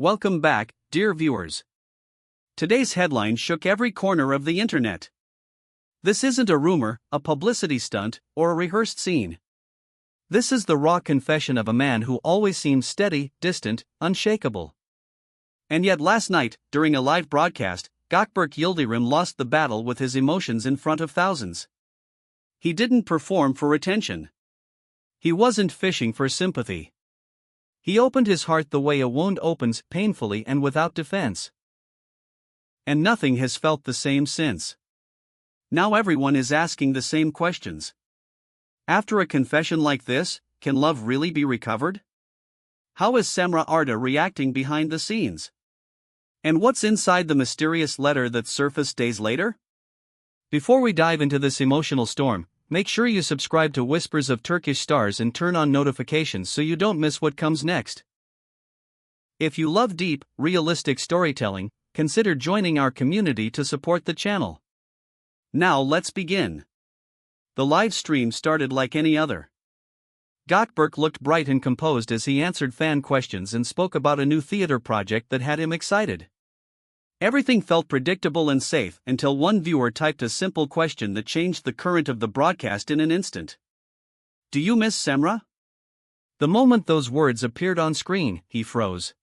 Welcome back, dear viewers. Today's headline shook every corner of the internet. This isn't a rumor, a publicity stunt, or a rehearsed scene. This is the raw confession of a man who always seemed steady, distant, unshakable. And yet last night, during a live broadcast, Gökberk Yildirim lost the battle with his emotions in front of thousands. He didn't perform for attention. He wasn't fishing for sympathy. He opened his heart the way a wound opens, painfully and without defense. And nothing has felt the same since. Now everyone is asking the same questions. After a confession like this, can love really be recovered? How is Cemre Arda reacting behind the scenes? And what's inside the mysterious letter that surfaced days later? Before we dive into this emotional storm, make sure you subscribe to Whispers of Turkish Stars and turn on notifications so you don't miss what comes next. If you love deep, realistic storytelling, consider joining our community to support the channel. Now let's begin. The live stream started like any other. Gökberk looked bright and composed as he answered fan questions and spoke about a new theater project that had him excited. Everything felt predictable and safe until one viewer typed a simple question that changed the current of the broadcast in an instant. Do you miss Cemre? The moment those words appeared on screen, he froze.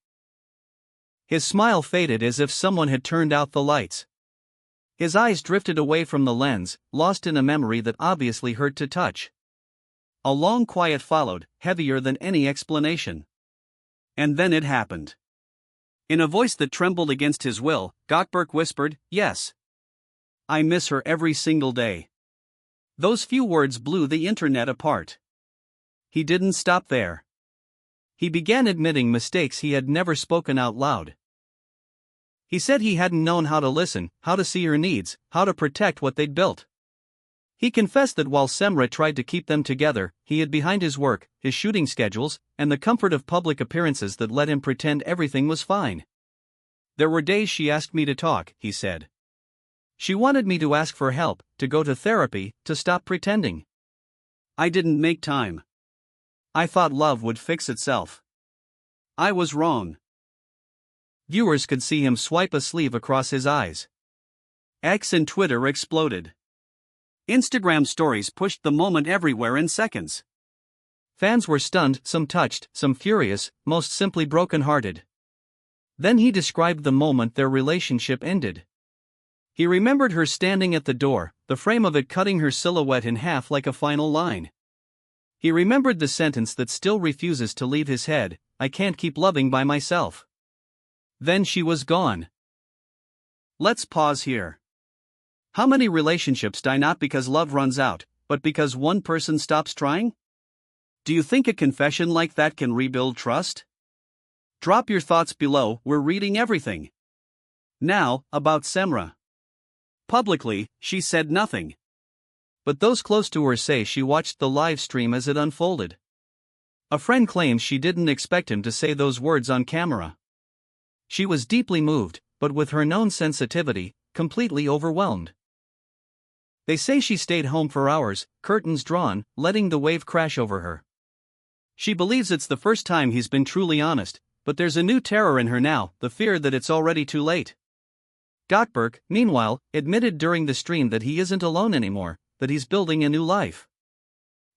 His smile faded as if someone had turned out the lights. His eyes drifted away from the lens, lost in a memory that obviously hurt to touch. A long quiet followed, heavier than any explanation. And then it happened. In a voice that trembled against his will, Gökberk whispered, "Yes. I miss her every single day." Those few words blew the internet apart. He didn't stop there. He began admitting mistakes he had never spoken out loud. He said he hadn't known how to listen, how to see her needs, how to protect what they'd built. He confessed that while Cemre tried to keep them together, he hid behind his work, his shooting schedules, and the comfort of public appearances that let him pretend everything was fine. There were days she asked me to talk, he said. She wanted me to ask for help, to go to therapy, to stop pretending. I didn't make time. I thought love would fix itself. I was wrong. Viewers could see him swipe a sleeve across his eyes. X and Twitter exploded. Instagram stories pushed the moment everywhere in seconds. Fans were stunned, some touched, some furious, most simply broken-hearted. Then he described the moment their relationship ended. He remembered her standing at the door, the frame of it cutting her silhouette in half like a final line. He remembered the sentence that still refuses to leave his head, "I can't keep loving by myself." Then she was gone. Let's pause here. How many relationships die not because love runs out, but because one person stops trying? Do you think a confession like that can rebuild trust? Drop your thoughts below, we're reading everything. Now, about Cemre. Publicly, she said nothing. But those close to her say she watched the live stream as it unfolded. A friend claims she didn't expect him to say those words on camera. She was deeply moved, but with her known sensitivity, completely overwhelmed. They say she stayed home for hours, curtains drawn, letting the wave crash over her. She believes it's the first time he's been truly honest, but there's a new terror in her now, the fear that it's already too late. Gökberk, meanwhile, admitted during the stream that he isn't alone anymore, that he's building a new life.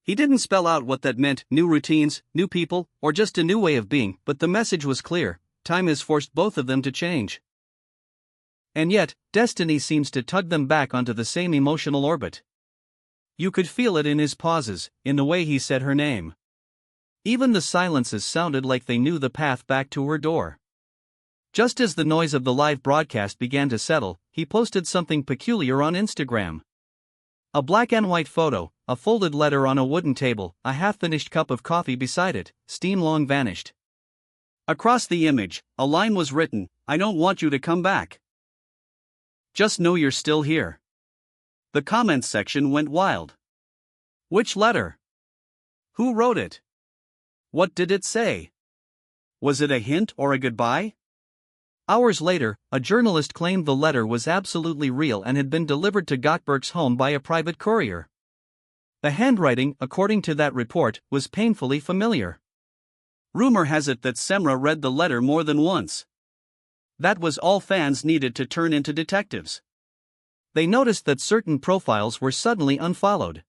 He didn't spell out what that meant, new routines, new people, or just a new way of being, but the message was clear: time has forced both of them to change. And yet, destiny seems to tug them back onto the same emotional orbit. You could feel it in his pauses, in the way he said her name. Even the silences sounded like they knew the path back to her door. Just as the noise of the live broadcast began to settle, he posted something peculiar on Instagram. A black and white photo, a folded letter on a wooden table, a half-finished cup of coffee beside it, steam long vanished. Across the image, a line was written, "I don't want you to come back. Just know you're still here." The comments section went wild. Which letter? Who wrote it? What did it say? Was it a hint or a goodbye? Hours later, a journalist claimed the letter was absolutely real and had been delivered to Gökberk's home by a private courier. The handwriting, according to that report, was painfully familiar. Rumor has it that Cemre read the letter more than once. That was all fans needed to turn into detectives. They noticed that certain profiles were suddenly unfollowed.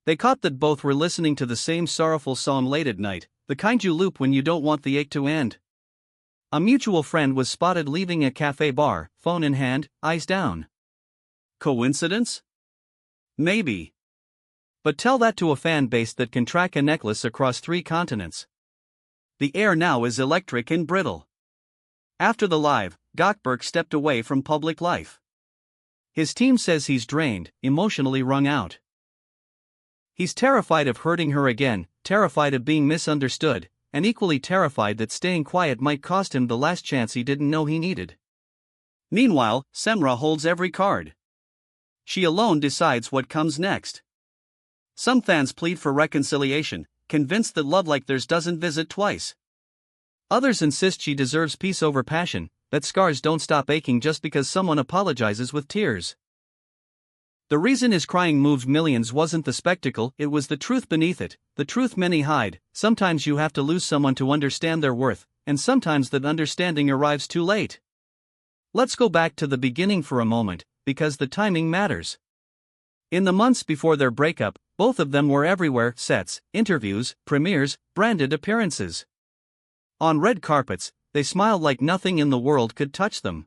They caught that both were listening to the same sorrowful song late at night, the kind you loop when you don't want the ache to end. A mutual friend was spotted leaving a cafe bar, phone in hand, eyes down. Coincidence? Maybe. But tell that to a fan base that can track a necklace across 3 continents. The air now is electric and brittle. After the live, Gökberk stepped away from public life. His team says he's drained, emotionally wrung out. He's terrified of hurting her again, terrified of being misunderstood, and equally terrified that staying quiet might cost him the last chance he didn't know he needed. Meanwhile, Cemre holds every card. She alone decides what comes next. Some fans plead for reconciliation, convinced that love like theirs doesn't visit twice. Others insist she deserves peace over passion, that scars don't stop aching just because someone apologizes with tears. The reason his crying moved millions wasn't the spectacle, it was the truth beneath it, the truth many hide. Sometimes you have to lose someone to understand their worth, and sometimes that understanding arrives too late. Let's go back to the beginning for a moment, because the timing matters. In the months before their breakup, both of them were everywhere: sets, interviews, premieres, branded appearances. On red carpets, they smiled like nothing in the world could touch them.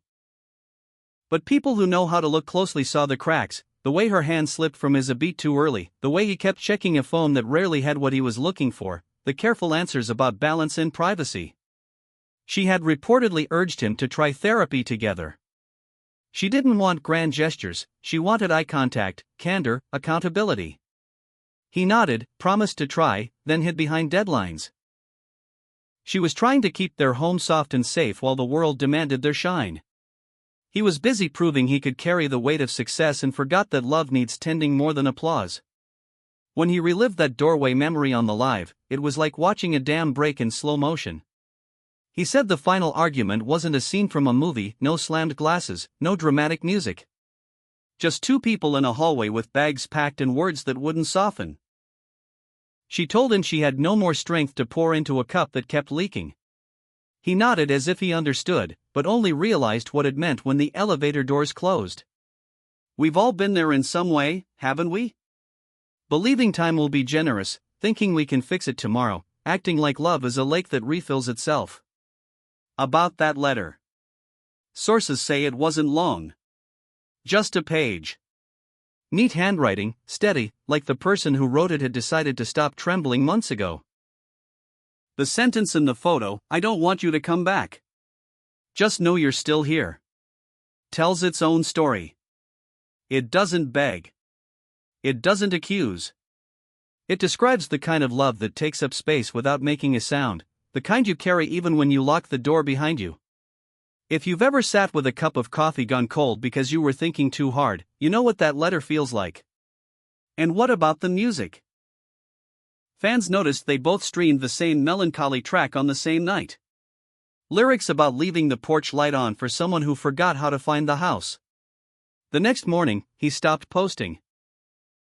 But people who know how to look closely saw the cracks, the way her hand slipped from his a beat too early, the way he kept checking a phone that rarely had what he was looking for, the careful answers about balance and privacy. She had reportedly urged him to try therapy together. She didn't want grand gestures, she wanted eye contact, candor, accountability. He nodded, promised to try, then hid behind deadlines. She was trying to keep their home soft and safe while the world demanded their shine. He was busy proving he could carry the weight of success and forgot that love needs tending more than applause. When he relived that doorway memory on the live, it was like watching a dam break in slow motion. He said the final argument wasn't a scene from a movie, no slammed glasses, no dramatic music. Just 2 people in a hallway with bags packed and words that wouldn't soften. She told him she had no more strength to pour into a cup that kept leaking. He nodded as if he understood, but only realized what it meant when the elevator doors closed. We've all been there in some way, haven't we? Believing time will be generous, thinking we can fix it tomorrow, acting like love is a lake that refills itself. About that letter. Sources say it wasn't long. Just a page. Neat handwriting, steady, like the person who wrote it had decided to stop trembling months ago. The sentence in the photo, "I don't want you to come back. Just know you're still here," tells its own story. It doesn't beg. It doesn't accuse. It describes the kind of love that takes up space without making a sound, the kind you carry even when you lock the door behind you. If you've ever sat with a cup of coffee gone cold because you were thinking too hard, you know what that letter feels like. And what about the music? Fans noticed they both streamed the same melancholy track on the same night. Lyrics about leaving the porch light on for someone who forgot how to find the house. The next morning, he stopped posting.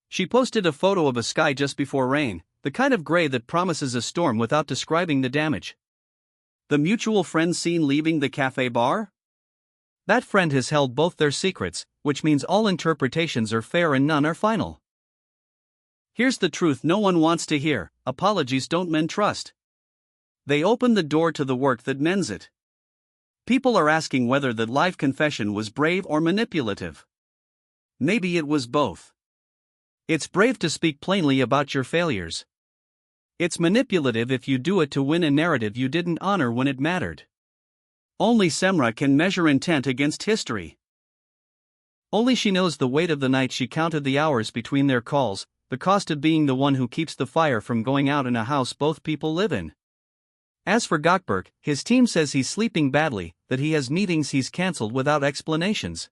She posted a photo of a sky just before rain, the kind of gray that promises a storm without describing the damage. The mutual friend seen leaving the cafe bar? That friend has held both their secrets, which means all interpretations are fair and none are final. Here's the truth no one wants to hear: apologies don't mend trust. They open the door to the work that mends it. People are asking whether that live confession was brave or manipulative. Maybe it was both. It's brave to speak plainly about your failures. It's manipulative if you do it to win a narrative you didn't honor when it mattered. Only Cemre can measure intent against history. Only she knows the weight of the night she counted the hours between their calls, the cost of being the one who keeps the fire from going out in a house both people live in. As for Gökberk, his team says he's sleeping badly, that he has meetings he's cancelled without explanations.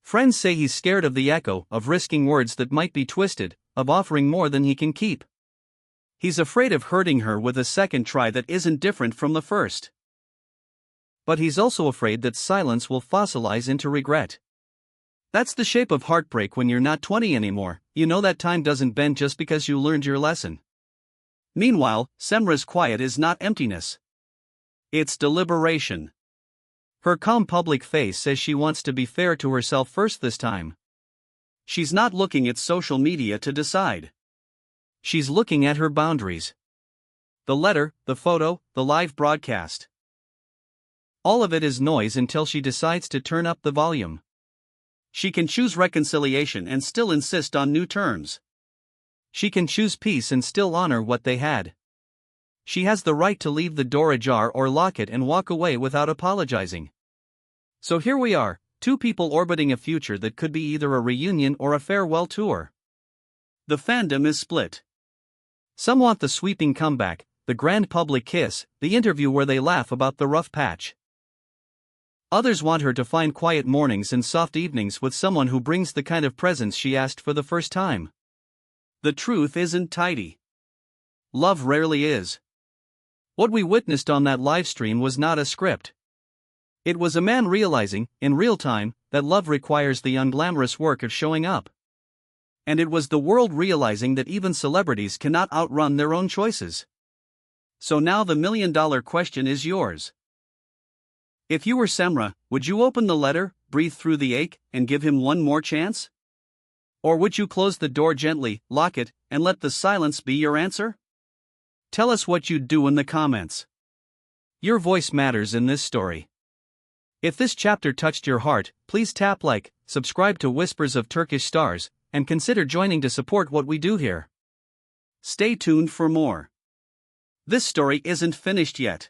Friends say he's scared of the echo, of risking words that might be twisted, of offering more than he can keep. He's afraid of hurting her with a second try that isn't different from the first. But he's also afraid that silence will fossilize into regret. That's the shape of heartbreak when you're not 20 anymore. You know that time doesn't bend just because you learned your lesson. Meanwhile, Cemre's quiet is not emptiness. It's deliberation. Her calm public face says she wants to be fair to herself first this time. She's not looking at social media to decide. She's looking at her boundaries. The letter, the photo, the live broadcast. All of it is noise until she decides to turn up the volume. She can choose reconciliation and still insist on new terms. She can choose peace and still honor what they had. She has the right to leave the door ajar or lock it and walk away without apologizing. So here we are, two people orbiting a future that could be either a reunion or a farewell tour. The fandom is split. Some want the sweeping comeback, the grand public kiss, the interview where they laugh about the rough patch. Others want her to find quiet mornings and soft evenings with someone who brings the kind of presents she asked for the first time. The truth isn't tidy. Love rarely is. What we witnessed on that live stream was not a script. It was a man realizing, in real time, that love requires the unglamorous work of showing up. And it was the world realizing that even celebrities cannot outrun their own choices. So now the million-dollar question is yours. If you were Cemre, would you open the letter, breathe through the ache, and give him one more chance? Or would you close the door gently, lock it, and let the silence be your answer? Tell us what you'd do in the comments. Your voice matters in this story. If this chapter touched your heart, please tap like, subscribe to Whispers of Turkish Stars, and consider joining to support what we do here. Stay tuned for more. This story isn't finished yet.